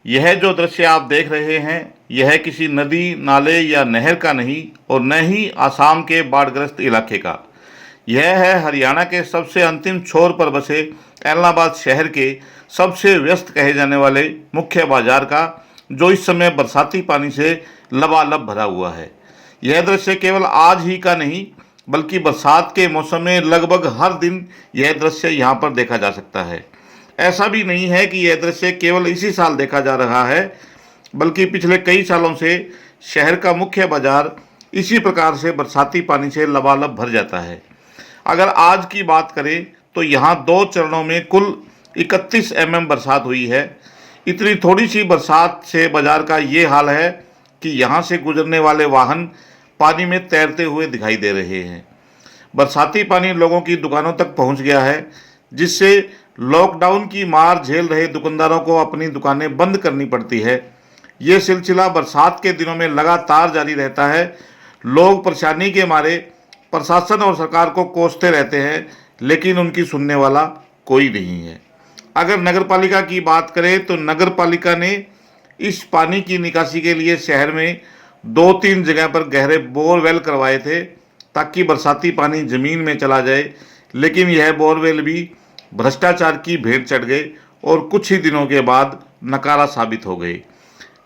यह जो दृश्य आप देख रहे हैं, यह किसी नदी, नाले या नहर का नहीं और न ही आसाम के बाढ़ग्रस्त इलाके का। यह है हरियाणा के सबसे अंतिम छोर पर बसे एलनाबाद शहर के सबसे व्यस्त कहे जाने वाले मुख्य बाजार का, जो इस समय बरसाती पानी से लबालब भरा हुआ है। यह दृश्य केवल आज ही का नहीं, बल्कि बरसात के मौसम में लगभग हर दिन यह दृश्य यहाँ पर देखा जा सकता है। ऐसा भी नहीं है कि यह दृश्य केवल इसी साल देखा जा रहा है, बल्कि पिछले कई सालों से शहर का मुख्य बाजार इसी प्रकार से बरसाती पानी से लबालब भर जाता है। अगर आज की बात करें तो यहाँ 2 चरणों में कुल 31 mm बरसात हुई है। इतनी थोड़ी सी बरसात से बाजार का ये हाल है कि यहाँ से गुजरने वाले वाहन पानी में तैरते हुए दिखाई दे रहे हैं। बरसाती पानी लोगों की दुकानों तक पहुँच गया है, जिससे लॉकडाउन की मार झेल रहे दुकानदारों को अपनी दुकानें बंद करनी पड़ती है। ये सिलसिला बरसात के दिनों में लगातार जारी रहता है। लोग परेशानी के मारे प्रशासन और सरकार को कोसते रहते हैं, लेकिन उनकी सुनने वाला कोई नहीं है। अगर नगरपालिका की बात करें तो नगरपालिका ने इस पानी की निकासी के लिए शहर में 2-3 जगह पर गहरे बोरवेल करवाए थे, ताकि बरसाती पानी ज़मीन में चला जाए, लेकिन यह बोरवेल भी भ्रष्टाचार की भेंट चढ़ गए और कुछ ही दिनों के बाद नकारा साबित हो गए।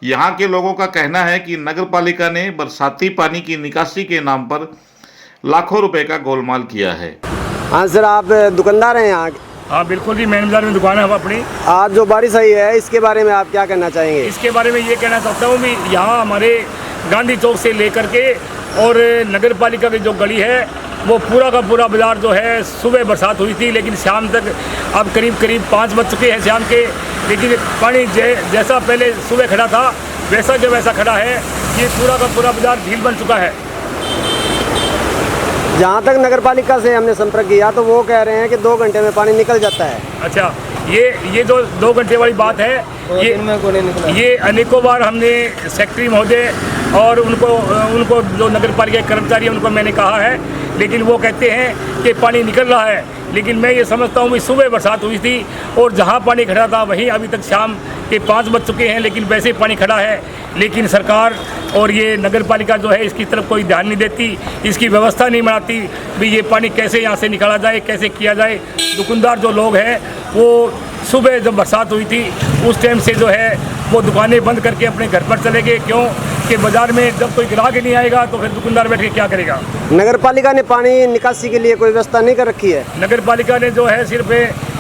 यहाँ के लोगों का कहना है कि नगरपालिका ने बरसाती पानी की निकासी के नाम पर लाखों रुपए का गोलमाल किया है। हाँ सर, आप दुकानदार हैं यहाँ? हाँ बिल्कुल जी, मेन बाजार में दुकान है अपनी। आज जो बारिश आई है इसके बारे में आप क्या कहना चाहेंगे? इसके बारे में ये कहना चाहता हूँ कि यहाँ हमारे गांधी चौक से लेकर के और नगर पालिका की जो गली है वो पूरा का पूरा बाजार जो है, सुबह बरसात हुई थी लेकिन शाम तक अब करीब 5 बज चुके हैं शाम के, लेकिन पानी जैसा पहले सुबह खड़ा था वैसा जो वैसा खड़ा है। ये पूरा का पूरा बाजार झील बन चुका है। जहाँ तक नगरपालिका से हमने संपर्क किया तो वो कह रहे हैं कि 2 घंटे में पानी निकल जाता है। अच्छा, ये जो 2 घंटे वाली बात है, ये अनेकों बार हमने सेक्रेटरी महोदय और उनको जो नगर पालिका के कर्मचारी हैं उनको मैंने कहा है, लेकिन वो कहते हैं कि पानी निकल रहा है। लेकिन मैं ये समझता हूँ कि सुबह बरसात हुई थी और जहाँ पानी खड़ा था वहीं अभी तक शाम के 5 बज चुके हैं, लेकिन वैसे ही पानी खड़ा है। लेकिन सरकार और ये नगर पालिका जो है इसकी तरफ कोई ध्यान नहीं देती, इसकी व्यवस्था नहीं बनाती भी ये पानी कैसे यहाँ से निकाला जाए, कैसे किया जाए। दुकानदार जो लोग हैं वो सुबह जब बरसात हुई थी उस टाइम से जो है वो दुकानें बंद करके अपने घर पर चले गए। क्यों कि बाज़ार में जब कोई ग्राहक ही नहीं आएगा तो फिर दुकानदार बैठ के क्या करेगा। नगर पालिका ने पानी निकासी के लिए कोई व्यवस्था नहीं कर रखी है? नगर पालिका ने जो है सिर्फ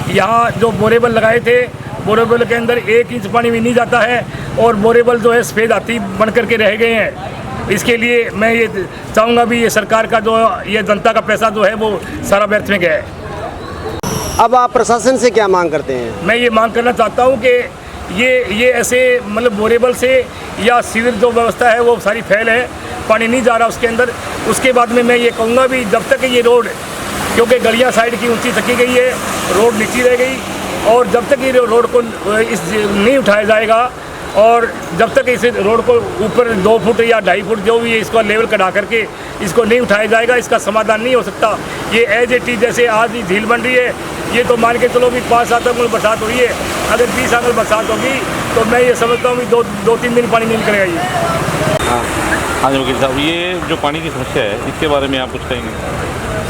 यहाँ जो बोरेबल लगाए थे, बोरेबल के अंदर 1 इंच पानी भी नहीं जाता है और बोरेबल जो है सफ़ेद हाथी बन करके रह गए हैं। इसके लिए मैं ये चाहूँगा भी ये सरकार का जो ये जनता का पैसा जो है वो सारा व्यर्थ में गया है। अब आप प्रशासन से क्या मांग करते हैं? मैं ये मांग करना चाहता हूँ कि ये ऐसे मतलब बोरेबल से या सीवर जो व्यवस्था है वो सारी फैल है, पानी नहीं जा रहा उसके अंदर। उसके बाद में मैं ये कहूँगा भी जब तक ये रोड, क्योंकि गलियाँ साइड की ऊंची थकी गई है, रोड नीची रह गई, और जब तक ये रोड को इस नहीं उठाया जाएगा और जब तक इस रोड को ऊपर 2 फुट या 2.5 फुट जो भी है इसको लेवल कटा करके इसको नहीं उठाया जाएगा, इसका समाधान नहीं हो सकता। ये एज इट इज जैसे आज ही झील बन रही है, ये तो मान के चलो भी 5-7 अंगुल बरसात हुई है। अगर 20 अंगुल बरसात होगी तो मैं ये समझता हूँ कि 2-3 दिन पानी नहीं निकलेगा ये। हाँ जी वकील साहब, ये जो पानी की समस्या है इसके बारे में आप कुछ कहेंगे?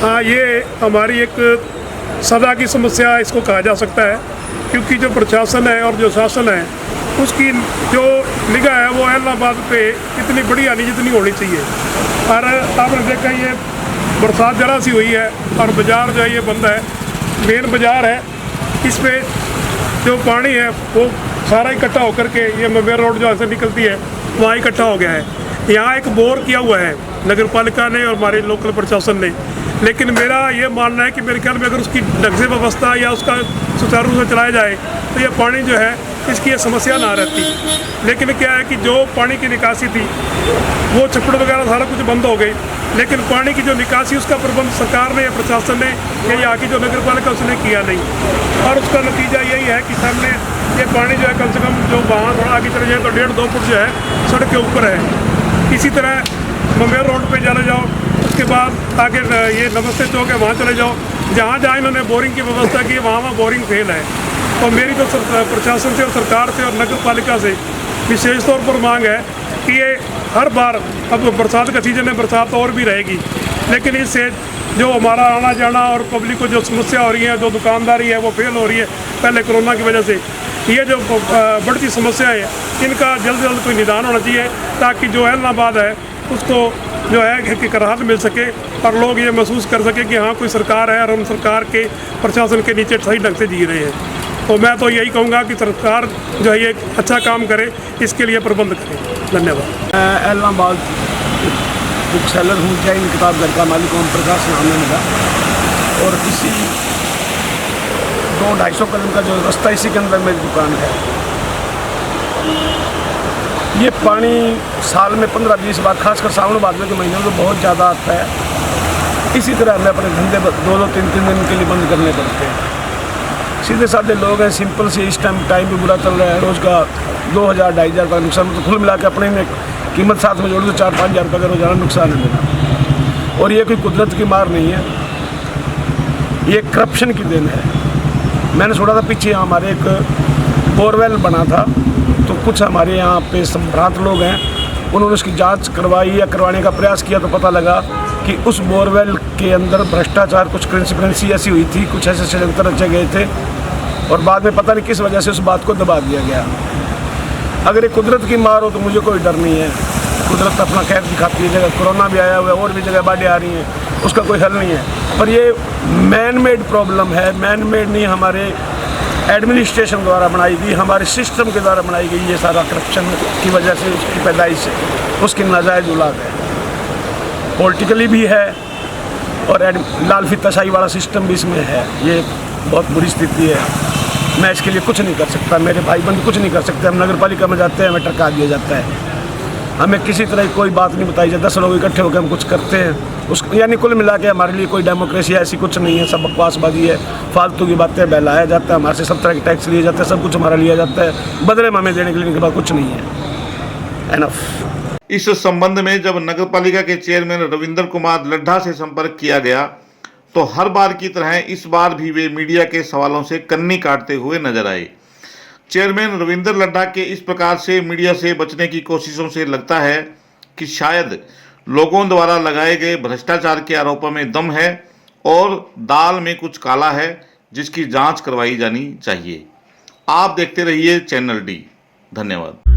हाँ, ये हमारी एक सदा की समस्या इसको कहा जा सकता है, क्योंकि जो प्रशासन है और जो शासन है उसकी जो निगाह है वो एलनाबाद पे इतनी बड़ी आनी जितनी होनी चाहिए। और आपने देखा ये बरसात ज़रा सी हुई है और बाज़ार जो है ये बंद है, मेन बाज़ार है, इस पे जो पानी है वो सारा इकट्ठा होकर के ये मवेर रोड जो ऐसे निकलती है वहाँ इकट्ठा हो गया है। यहाँ एक बोर किया हुआ है नगर पालिका ने और हमारे लोकल प्रशासन ने, लेकिन मेरा ये मानना है कि मेरे ख्याल में अगर उसकी ढंग से व्यवस्था या उसका सुचारू रूप से चलाया जाए तो ये पानी जो है इसकी ये समस्या ना रहती। लेकिन क्या है कि जो पानी की निकासी थी वो छप्पड़ वगैरह सारा कुछ बंद हो गई, लेकिन पानी की जो निकासी उसका प्रबंध सरकार ने या प्रशासन ने या यहाँ की जो नगर पालिका उसने किया नहीं। और उसका नतीजा यही है कि सामने ये पानी जो है कम से कम जो वहाँ थोड़ा आगे चले जाए तो 1.5-2 फुट जो है सड़क के ऊपर है। इसी तरह ममेर रोड पे चले जाओ, उसके बाद आगे ये नमस्ते चौक है वहाँ चले जाओ, जहाँ जहाँ इन्होंने बोरिंग की व्यवस्था की वहाँ बोरिंग फेल है। तो मेरी तो प्रशासन से और सरकार से और नगर पालिका से विशेष तौर पर मांग है कि ये हर बार, अब बरसात का सीज़न है, बरसात और भी रहेगी, लेकिन इससे जो हमारा आना जाना और पब्लिक को जो समस्या हो रही है, जो दुकानदारी है वो फेल हो रही है पहले कोरोना की वजह से, ये जो बढ़ती समस्या है इनका जल्द से जल्द कोई निदान होना चाहिए, ताकि जो एलनाबाद है उसको जो है कि राहत मिल सके और लोग ये महसूस कर सके कि हाँ कोई सरकार है और हम सरकार के प्रशासन के नीचे सही ढंग से जी रहे हैं। तो मैं तो यही कहूँगा कि सरकार जो है ये अच्छा काम करे, इसके लिए प्रबंध करे। धन्यवाद। मैं एलनाबाद बुक सेलर हूँ, जैन किताब घर का मालिक ओम प्रकाश नाम है मेरा, और इसी 200-250 कदम का जो रास्ता इसी के अंदर मेरी दुकान है। ये पानी साल में 15-20 बार, खासकर सावन भादों के महीने में तो बहुत ज़्यादा आता है। इसी तरह हमें अपने धंधे 2-3 दिन के लिए बंद करने पड़ते हैं। सीधे साधे लोग हैं, सिंपल से इस टाइम भी बुरा चल रहा है, रोज़ का 2000-2500 का नुकसान, तो कुल मिला के अपने में कीमत साथ में जोड़ दो 4-5 हज़ार रुपये का रोजाना नुकसान है मेरा। और ये कोई कुदरत की मार नहीं है, ये करप्शन की देन है। मैंने सुना था पीछे हमारे एक बोरवेल बना था, तो कुछ हमारे यहाँ पे संभ्रांत लोग हैं, उन्होंने उसकी जांच करवाई या करवाने का प्रयास किया, तो पता लगा कि उस बोरवेल के अंदर भ्रष्टाचार, कुछ कंसिक्वेंसी ऐसी हुई थी, कुछ ऐसे षड्यंत्र रचे गए थे, और बाद में पता नहीं किस वजह से उस बात को दबा दिया गया। अगर ये कुदरत की मार हो तो मुझे कोई डर नहीं है, कुदरत अपना खैर दिखाती है। जगह कोरोना भी आया हुआ है और भी जगह बाढ़ें आ रही हैं, उसका कोई हल नहीं है। पर ये मैन मेड प्रॉब्लम है, मैन मेड नहीं, हमारे एडमिनिस्ट्रेशन द्वारा बनाई गई, हमारे सिस्टम के द्वारा बनाई गई, ये सारा करप्शन की वजह से, उसकी पैदाइश है, उसकी नाजायज़ औलाद है, पॉलिटिकली भी है और लाल फीताशाही वाला सिस्टम भी इसमें है। ये बहुत बुरी स्थिति है। मैं इसके लिए कुछ नहीं कर सकता, मेरे भाई बंधु कुछ नहीं कर सकते। हम नगर पालिका में जाते हैं, हमें टरका दिया जाता है, हमें किसी तरह की कोई बात नहीं बताई जाती। 10 लोग इकट्ठे होकर हम कुछ करते हैं, उस यानी कुल मिला के हमारे लिए कोई डेमोक्रेसी ऐसी कुछ नहीं है, सब बकवासबाजी है, फालतू की बातें बहलाया जाता है, हमारे से सब तरह के टैक्स लिए जाते हैं, सब कुछ हमारा लिया जाता है, बदले में हमें देने के लिए इनके पास कुछ नहीं है। एनफ। इस संबंध में जब नगर पालिका के चेयरमैन रविंद्र कुमार लड्ढा से संपर्क किया गया तो हर बार की तरह इस बार भी वे मीडिया के सवालों से कन्नी काटते हुए नजर आए। चेयरमैन रविंद्र लड्ढा के इस प्रकार से मीडिया से बचने की कोशिशों से लगता है कि शायद लोगों द्वारा लगाए गए भ्रष्टाचार के आरोपों में दम है और दाल में कुछ काला है, जिसकी जांच करवाई जानी चाहिए। आप देखते रहिए चैनल डी। धन्यवाद।